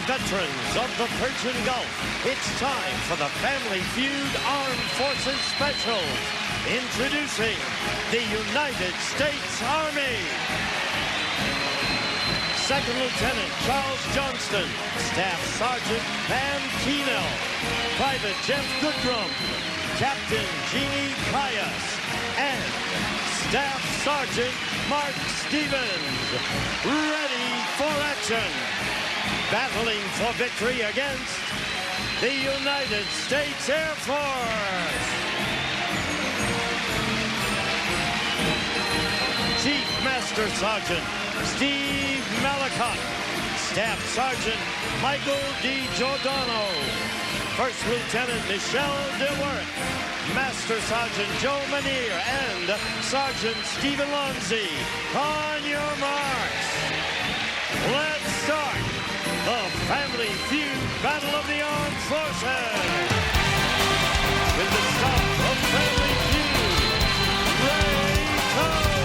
veterans of the Persian Gulf, it's time for the Family Feud Armed Forces Specials. Introducing the United States Army. Second Lieutenant Charles Johnston, Staff Sergeant Pam Keenell, Private Jeff Goodrum, Captain Jeannie Caius, and Staff Sergeant Mark Stevens, ready for action. Battling for victory against the United States Air Force. Chief Master Sergeant Steve Malacott, Staff Sergeant Michael D. Giordano, First Lieutenant Michelle DeWerth, Master Sergeant Joe Manier, and Sergeant Stephen Lonzi. On your marks, let's start the Family Feud Battle of the Armed Forces. With the start of Family Feud, Ray Cole.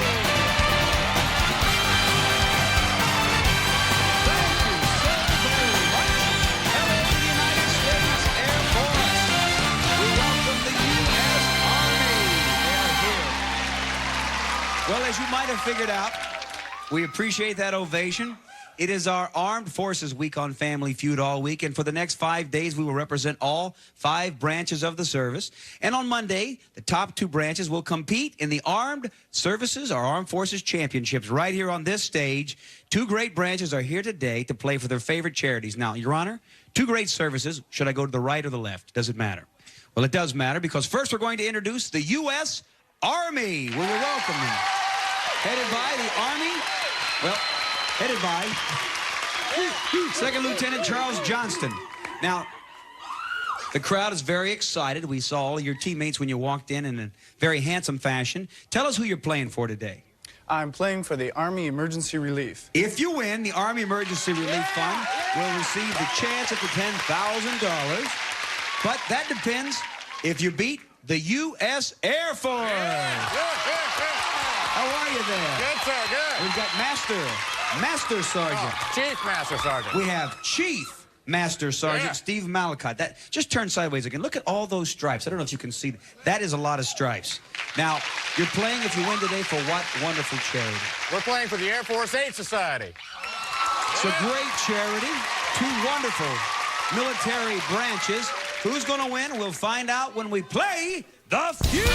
Well, as you might have figured out, we appreciate that ovation. It is our Armed Forces Week on Family Feud all week, and for the next 5 days, we will represent all 5 branches of the service. And on Monday, the top 2 branches will compete in the Armed Services, or Armed Forces Championships, right here on this stage. 2 great branches are here today to play for their favorite charities. Now, Your Honor, 2 great services. Should I go to the right or the left? Does it matter? Well, it does matter, because first we're going to introduce the U.S. Army. We will welcome them. Headed by the Army, well, headed by Second Lieutenant Charles Johnston. Now, the crowd is very excited. We saw all of your teammates when you walked in a very handsome fashion. Tell us who you're playing for today. I'm playing for the Army Emergency Relief. If you win, the Army Emergency Relief Fund will receive the chance at the $10,000. But that depends if you beat the U.S. Air Force. How are you there? Good, sir, good. We've got Master Sergeant. Oh, Chief Master Sergeant. We have Chief Master Sergeant Steve Malacott. That, just turn sideways again. Look at all those stripes. I don't know if you can see. That is a lot of stripes. Now, you're playing, if you win today, for what wonderful charity? We're playing for the Air Force Aid Society. It's a great charity. 2 wonderful military branches. Who's going to win? We'll find out when we play the Feud.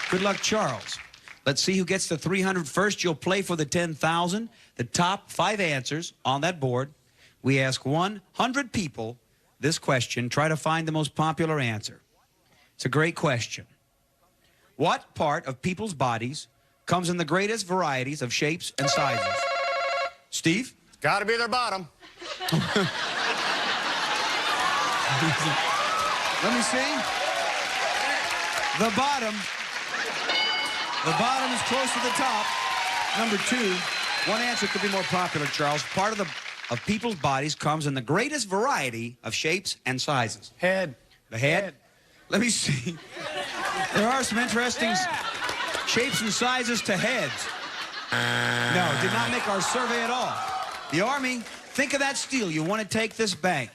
Good luck, Charles. Let's see who gets the 300 first. You'll play for the 10,000. The top 5 answers on that board. We ask 100 people this question. Try to find the most popular answer. It's a great question. What part of people's bodies comes in the greatest varieties of shapes and sizes? Steve? It's got to be their bottom. Let me see. The bottom. The bottom is close to the top. Number 2, one answer could be more popular, Charles. Part of people's bodies comes in the greatest variety of shapes and sizes. Head. The head? Let me see. There are some interesting shapes and sizes to heads. No, did not make our survey at all. The Army, think of that steel. You want to take this bank.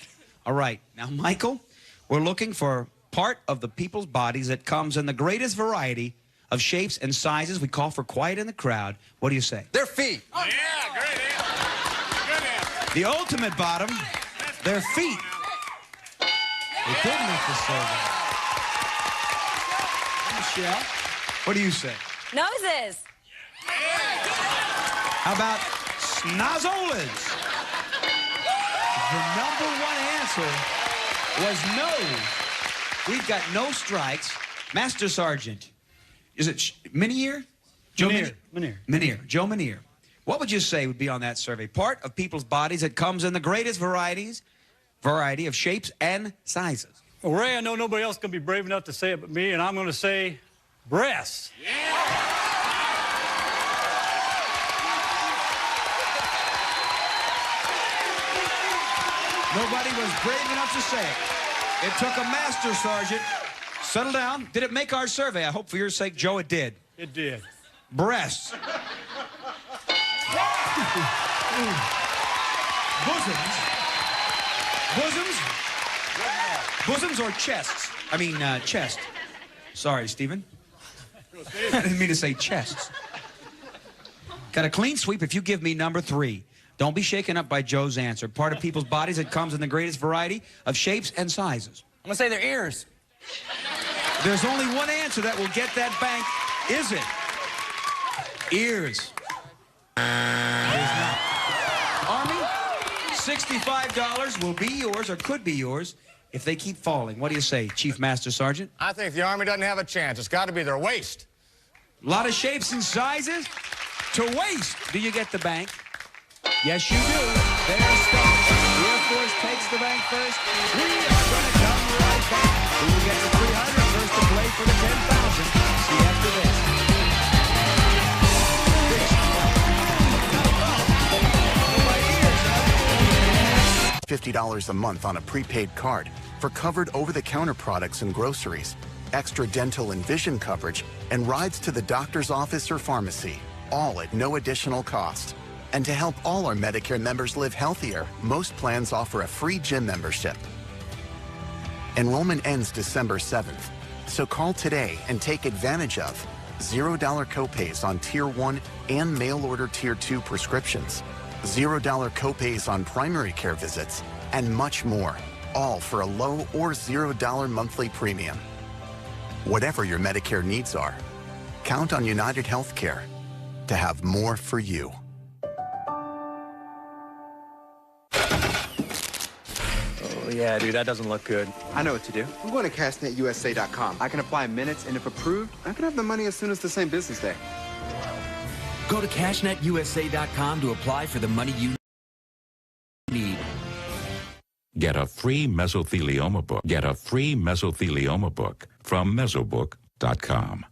All right. Now, Michael, we're looking for part of the people's bodies that comes in the greatest variety of shapes and sizes. We call for quiet in the crowd. What do you say? Their feet. Oh, yeah, great answer. Good answer. The ultimate bottom, their feet. They did make the survey. Michelle, what do you say? Noses. How about snozolas? The #1 answer was nose. We've got no strikes. Master Sergeant. Is it Manier? Joe Manier. Joe Manier. What would you say would be on that survey? Part of people's bodies that comes in the greatest variety of shapes and sizes. Well, Ray, I know nobody else is going to be brave enough to say it but me, and I'm going to say breasts. Yeah. Nobody was brave enough to say it. It took a Master Sergeant. Settle down. Did it make our survey? I hope for your sake, Joe, it did. It did. breasts. Bosoms or chests? I mean, chest. Sorry, Stephen. I didn't mean to say chests. Got a clean sweep if you give me number 3. Don't be shaken up by Joe's answer. Part of people's bodies, it comes in the greatest variety of shapes and sizes. I'm gonna say their ears. There's only one answer that will get that bank. Is it? Ears. It is not. Army, $65 will be yours or could be yours if they keep falling. What do you say, Chief Master Sergeant? I think the Army doesn't have a chance. It's got to be their waist. A lot of shapes and sizes. To waist. Do you get the bank? Yes, you do. There's stuff. The Air Force takes the bank first. We are going to come right back. Who will get the 300 first to play for the 10,000? See you after this. $50 a month on a prepaid card for covered over-the-counter products and groceries, extra dental and vision coverage, and rides to the doctor's office or pharmacy, all at no additional cost. And to help all our Medicare members live healthier, most plans offer a free gym membership. Enrollment ends December 7th, so call today and take advantage of $0 copays on Tier 1 and mail-order Tier 2 prescriptions, $0 copays on primary care visits, and much more, all for a low or $0 monthly premium. Whatever your Medicare needs are, count on United Healthcare to have more for you. Oh, yeah, dude, that doesn't look good. I know what to do. I'm going to cashnetusa.com. I can apply in minutes, and if approved, I can have the money as soon as the same business day. Go to cashnetusa.com to apply for the money you need. Get a free mesothelioma book. Get a free mesothelioma book from mesobook.com.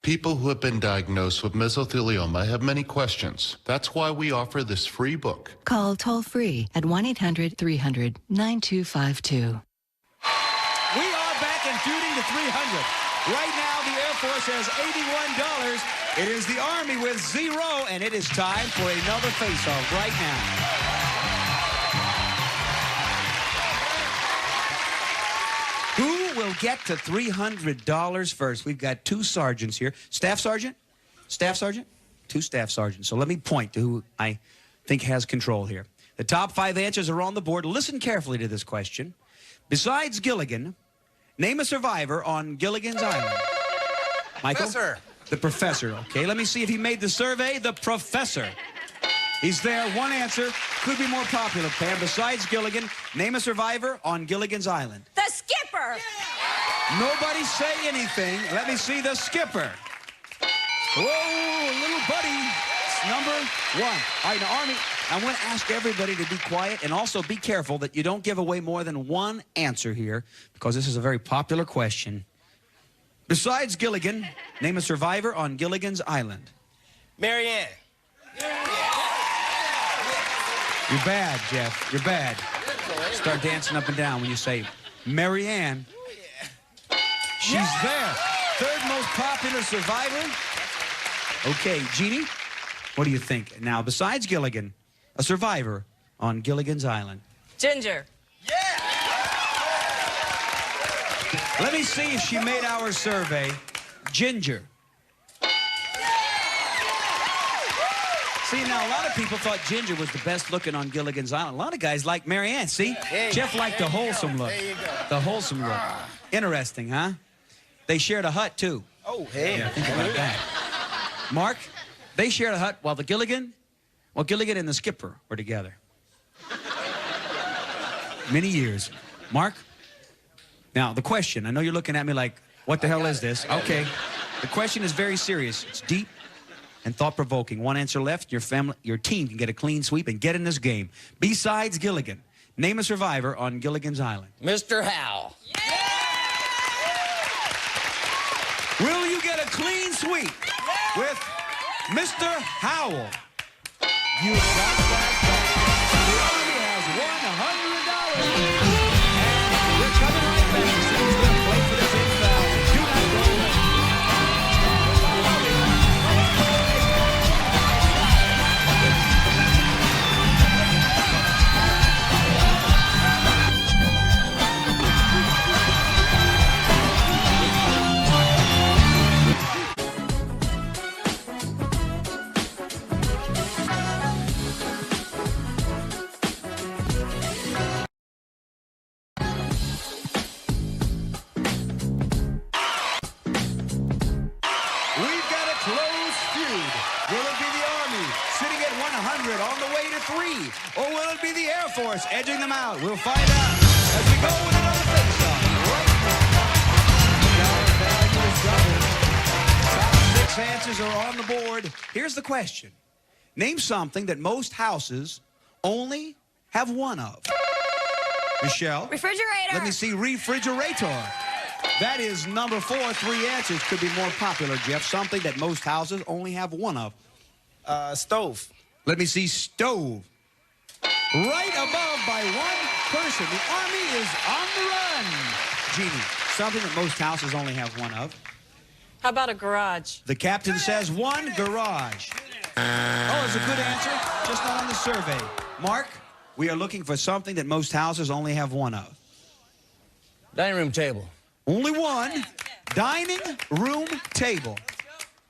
People who have been diagnosed with mesothelioma have many questions. That's why we offer this free book. Call toll-free at 1-800-300-9252. We are back and feuding to 300. Right now, the Air Force has $81. It is the Army with 0, and it is time for another face-off right now. Who will get to $300 first? We've got 2 sergeants here. Staff sergeant? Staff sergeant? 2 staff sergeants. So let me point to who I think has control here. The top 5 answers are on the board. Listen carefully to this question. Besides Gilligan, name a survivor on Gilligan's Island. Michael? Professor. The professor. Okay, let me see if he made the survey. The professor. He's there. One answer. Could be more popular, Pam. Besides Gilligan, name a survivor on Gilligan's Island. The skipper. Nobody say anything. Let me see the skipper. Whoa, little buddy. It's number 1. All right, now, Army, I want to ask everybody to be quiet and also be careful that you don't give away more than one answer here because this is a very popular question. Besides Gilligan, name a survivor on Gilligan's Island. Mary Ann. You're bad, Jeff. You're bad. Start dancing up and down when you say Mary Ann. She's there. 3rd most popular survivor. Okay, Jeannie, what do you think? Now, besides Gilligan, a survivor on Gilligan's Island. Ginger. Let me see if she made our survey. Ginger. See, now, a lot of people thought Ginger was the best looking on Gilligan's Island. A lot of guys like Mary Ann. See? Jeff liked the wholesome look. There you go. The wholesome look. Interesting, huh? They shared a hut, too. Oh, hey. Yeah, think about that. Mark, they shared a hut while Gilligan and the skipper were together. Many years. Mark? Now, the question, I know you're looking at me like, what the hell is this? Okay. The question is very serious. It's deep and thought-provoking. One answer left, your team can get a clean sweep and get in this game. Besides Gilligan, name a survivor on Gilligan's Island. Mr. Howell. Will you get a clean sweep with Mr. Howell? You got that back. The Army has $100. And we're coming right back. Who's going to play for the 10,000? Do not go away. Feud? Will it be the Army sitting at 100 on the way to 3? Or will it be the Air Force edging them out? We'll find out as we go with another face-off. Right now, the value is doubled. Top 6 answers are on the board. Here's the question. Name something that most houses only have one of. Michelle? Refrigerator. Let me see. Refrigerator. That is number 4. 3 answers could be more popular, Jeff. Something that most houses only have one of. Stove. Let me see. Stove. Right above by 1 person. The Army is on the run. Jeannie, something that most houses only have one of. How about a garage? The captain says 1 garage. Oh, it's a good answer. Just not on the survey. Mark, we are looking for something that most houses only have one of. Dining room table. Only 1. Dining room table.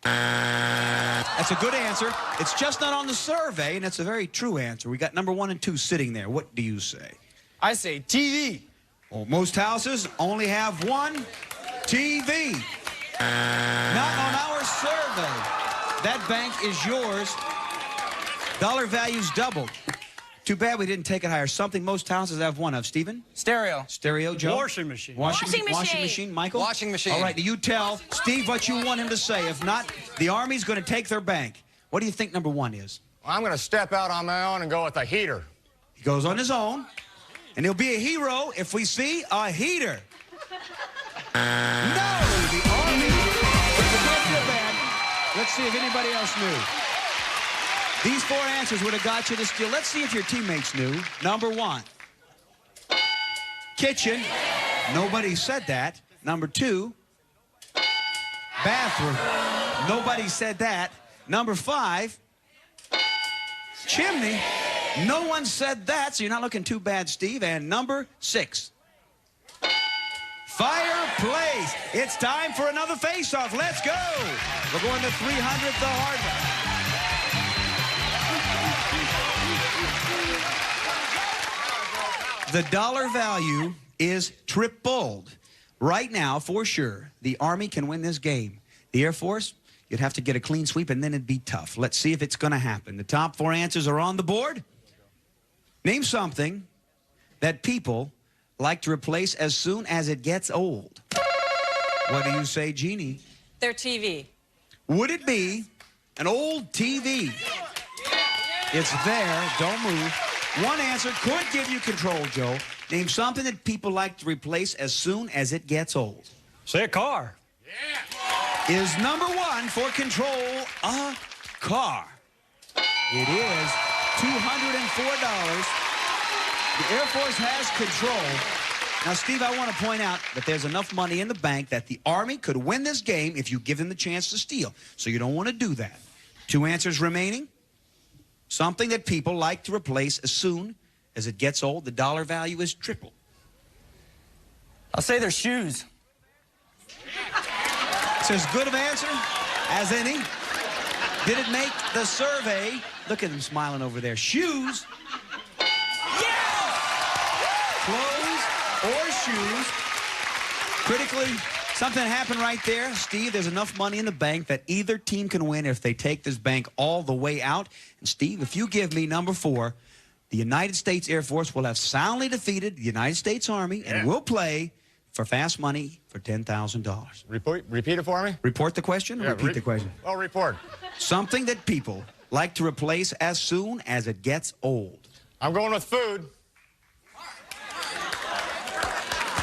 That's a good answer. It's just not on the survey, and it's a very true answer. We got number 1 and 2 sitting there. What do you say? I say TV. Well, most houses only have 1 TV. Not on our survey. That bank is yours. Dollar value's doubled. Too bad we didn't take it higher. Something most houses have one of. Stephen? Stereo. Stereo, Joe? Washing machine. Washing machine, Michael? Washing machine. All right, you tell Steve what you want him to say. If not, the Army's going to take their bank. What do you think number 1 is? Well, I'm going to step out on my own and go with a heater. He goes on his own, and he'll be a hero if we see a heater. No, the Army. Don't feel bad. Let's see if anybody else knew. These 4 answers would have got you to steal. Let's see if your teammates knew. Number 1. Kitchen. Nobody said that. Number 2. Bathroom. Nobody said that. Number 5. Chimney. No one said that, so you're not looking too bad, Steve. And number 6. Fireplace. It's time for another face-off. Let's go. We're going to 300th, the hard one. The dollar value is tripled. Right now, for sure, the Army can win this game. The Air Force, you'd have to get a clean sweep, and then it'd be tough. Let's see if it's going to happen. The top 4 answers are on the board. Name something that people like to replace as soon as it gets old. What do you say, Jeannie? Their TV. Would it be an old TV? It's there. Don't move. 1 answer could give you control, Joe. Name something that people like to replace as soon as it gets old. Say a car. Yeah. Is number 1 for control a car? It is $204. The Air Force has control. Now, Steve, I want to point out that there's enough money in the bank that the Army could win this game if you give them the chance to steal. So you don't want to do that. 2 answers remaining. Something that people like to replace as soon as it gets old. The dollar value is tripled. I'll say their shoes. It's as good of an answer as any. Did it make the survey? Look at them smiling over there. Shoes. Clothes or shoes. Critically, something happened right there. Steve, there's enough money in the bank that either team can win if they take this bank all the way out. And Steve, if you give me number 4, the United States Air Force will have soundly defeated the United States Army and will play for fast money for $10,000. Repeat it for me? Report the question? Yeah, repeat the question. Oh, report. Something that people like to replace as soon as it gets old. I'm going with food.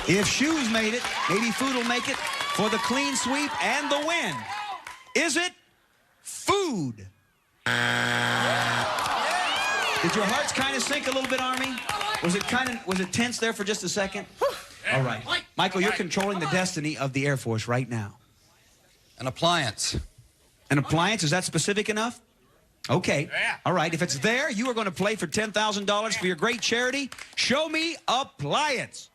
If shoes made it, maybe food will make it for the clean sweep and the win. Is it food? Did your hearts kind of sink a little bit, Army? Was it tense there for just a second? All right. Michael, you're controlling the destiny of the Air Force right now. An appliance. An appliance? Is that specific enough? Okay. All right. If it's there, you are going to play for $10,000 for your great charity. Show me appliance.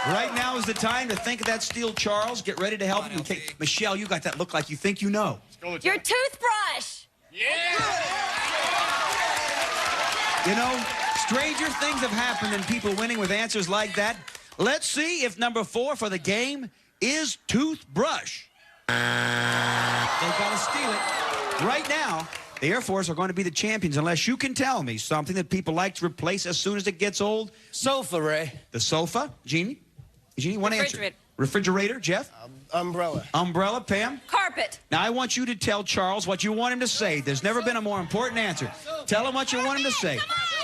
Right now is the time to think of that steal, Charles. Get ready to help you. Okay. Michelle, you got that look like you think you know. Your toothbrush. You know, stranger things have happened than people winning with answers like that. Let's see if number 4 for the game is toothbrush. They got to steal it. Right now, the Air Force are going to be the champions unless you can tell me something that people like to replace as soon as it gets old. Sofa, Ray. The sofa? Jeannie? Jeannie, one answer. Refrigerator, Jeff? Umbrella. Umbrella, Pam? Carpet. Now, I want you to tell Charles what you want him to say. There's never been a more important answer. Tell him what you want him to say.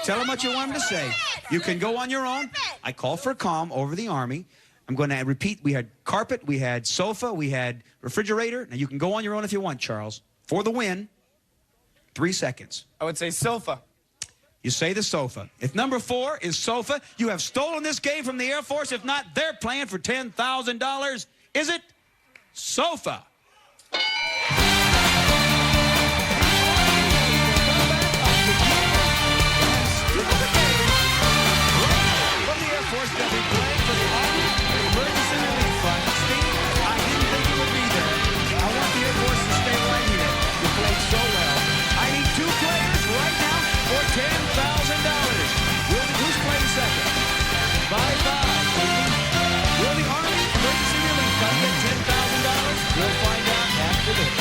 Tell him what you want him to say. You can go on your own. I call for calm over the Army. I'm going to repeat. We had carpet, we had sofa, we had refrigerator. Now, you can go on your own if you want, Charles. For the win, 3 seconds. I would say sofa. You say the sofa. If number 4 is sofa, you have stolen this game from the Air Force. If not, they're playing for $10,000. Is it sofa? From the Air Force, they'll be playing for the Army Emergency Relief Fund. Steve, I didn't think you would be there. I want the Air Force to stay right here. You played so well. I need 2 players right now for $10,000. Who's playing second? Bye-bye. Will the Army Emergency Relief Fund get $10,000? We'll find out after this.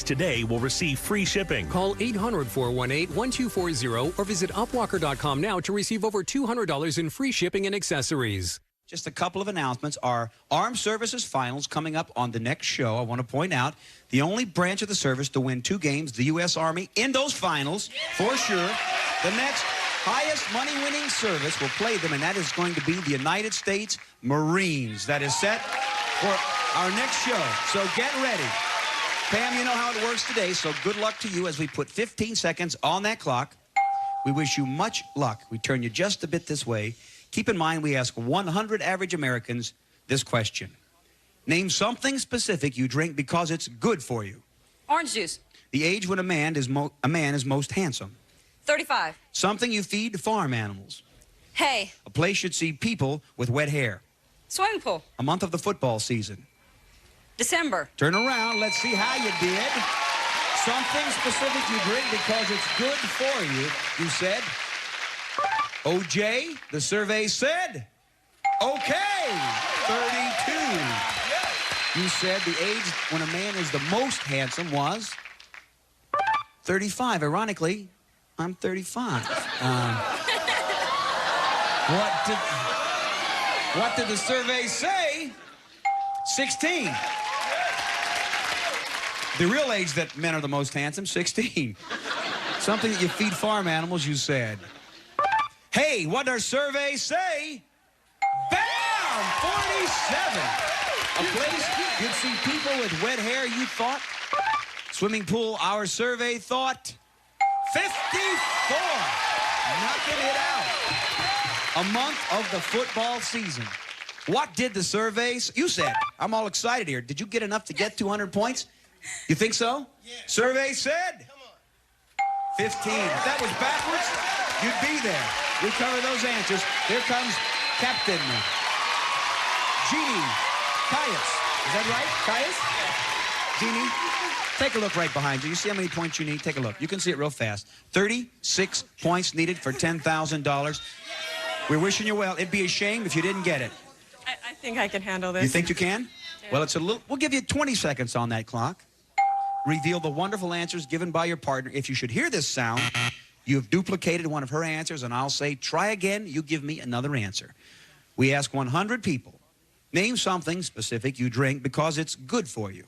Today will receive free shipping. Call 800-418-1240 or visit upwalker.com now to receive over $200 in free shipping and accessories. Just a couple of announcements. Our Armed Services Finals coming up on the next show. I want to point out the only branch of the service to win 2 games, the U.S. Army, in those finals, for sure. The next highest money-winning service will play them, and that is going to be the United States Marines. That is set for our next show. So get ready. Pam, you know how it works today, so good luck to you as we put 15 seconds on that clock. We wish you much luck. We turn you just a bit this way. Keep in mind, we ask 100 average Americans this question. Name something specific you drink because it's good for you. Orange juice. The age when a man is most handsome. 35. Something you feed to farm animals. Hay. A place should see people with wet hair. Swimming pool. A month of the football season. December. Turn around. Let's see how you did. Something specific you drink because it's good for you. You said, OJ, the survey said, okay, 32. You said the age when a man is the most handsome was 35. Ironically, I'm 35. What did the survey say? 16. The real age that men are the most handsome, 16. Something that you feed farm animals, you said. Hey, what does our survey say? Bam! 47. A place you'd see people with wet hair, you thought. Swimming pool, our survey thought. 54. Knocking it out. A month of the football season. What did the survey say? You said, I'm all excited here. Did you get enough to get 200 points? You think so? Yeah. Survey said? 15. If that was backwards, you'd be there. We cover those answers. Here comes Captain Jeannie Caius. Is that right? Caius? Jeannie, take a look right behind you. You see how many points you need? Take a look. You can see it real fast. 36 points needed for $10,000. We're wishing you well. It'd be a shame if you didn't get it. I think I can handle this. You think you can? Yeah. Well, it's a little. We'll give you 20 seconds on that clock. Reveal the wonderful answers given by your partner. If you should hear this sound, you have duplicated one of her answers, and I'll say, try again. You give me another answer. We ask 100 people. Name something specific you drink because it's good for you.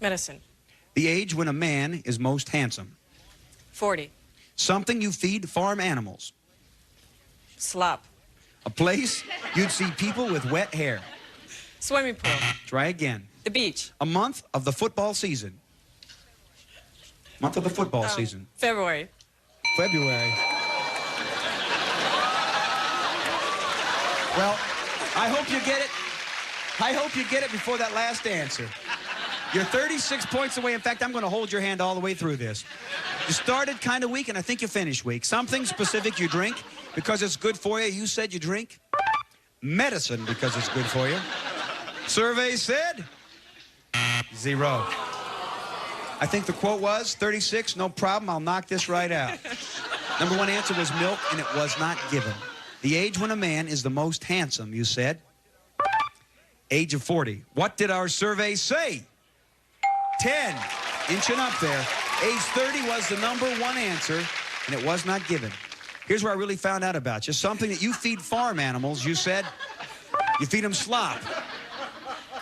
Medicine. The age when a man is most handsome. 40. Something you feed farm animals. Slop. A place you'd see people with wet hair. Swimming pool. Try again. The beach. A month of the football season. Month of the football season. February. February. Well, I hope you get it. I hope you get it before that last answer. You're 36 points away. In fact, I'm going to hold your hand all the way through this. You started kind of weak, and I think you finished weak. Something specific you drink because it's good for you. You said you drink medicine because it's good for you. Survey said 0. I think the quote was 36, no problem, I'll knock this right out. Number one answer was milk, and it was not given. The age when a man is the most handsome, you said. Age of 40. What did our survey say? 10, inching up there. Age 30 was the number one answer, and it was not given. Here's where I really found out about you. Something that you feed farm animals, you said. You feed them slop.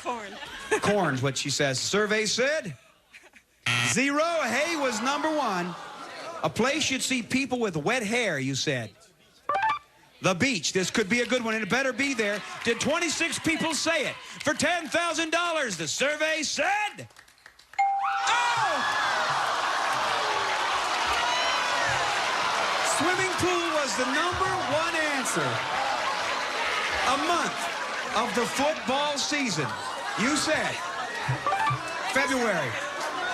Corn. Corn's what she says. Survey said 0. Hay was number one. A place you'd see people with wet hair, you said. The beach. This could be a good one, and it better be there. Did 26 people say it? For $10,000, the survey said... Oh! Swimming pool was the number one answer. A month of the football season. You said February.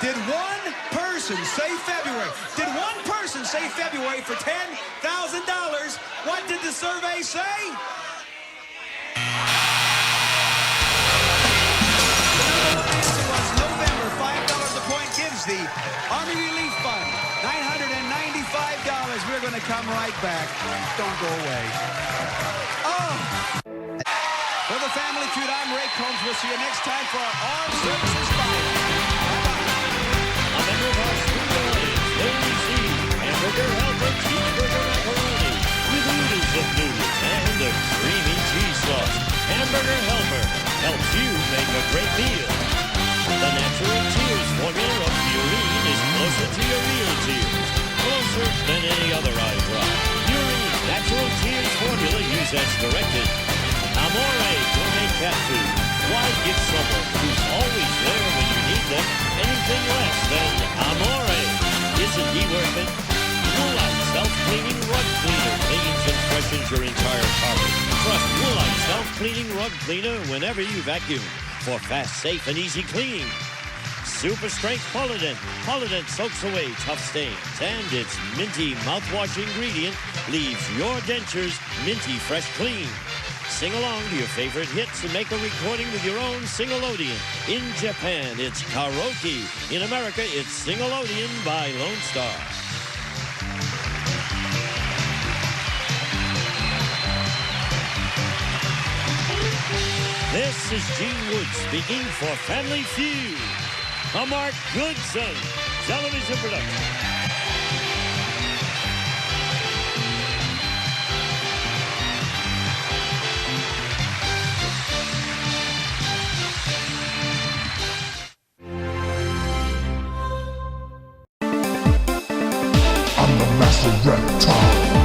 Did one person say February? Did one person say February for $10,000? What did the survey say? November. $5 a point gives the Army Relief Fund $995. We're going to come right back. Don't go away. Oh! For the Family Feud, I'm Ray Combs. We'll see you next time for our Armed Services Fire. A member of our studio audience, Rousey, hamburger helper, cheeseburger macaroni, with oodles of noodles and a creamy cheese sauce. Hamburger helper helps you make a great meal. The natural tears formula of Purine is closer to your real tears. Closer than any other eye drop. Purine natural tears formula used as directed. Amore gourmet cat food. Why give someone who's always there when you need them anything less than Amore? Isn't he worth it? Woolite self-cleaning rug cleaner cleans and freshens your entire carpet. Trust Woolite self-cleaning rug cleaner whenever you vacuum for fast, safe, and easy cleaning. Super strength Polident. Polident soaks away tough stains, and its minty mouthwash ingredient leaves your dentures minty fresh clean. Sing along to your favorite hits and make a recording with your own Singolodian. In Japan, it's karaoke. In America, it's Singolodian by Lone Star. This is Gene Wood speaking for Family Feud, a Mark Goodson television production. I'm the master reptile.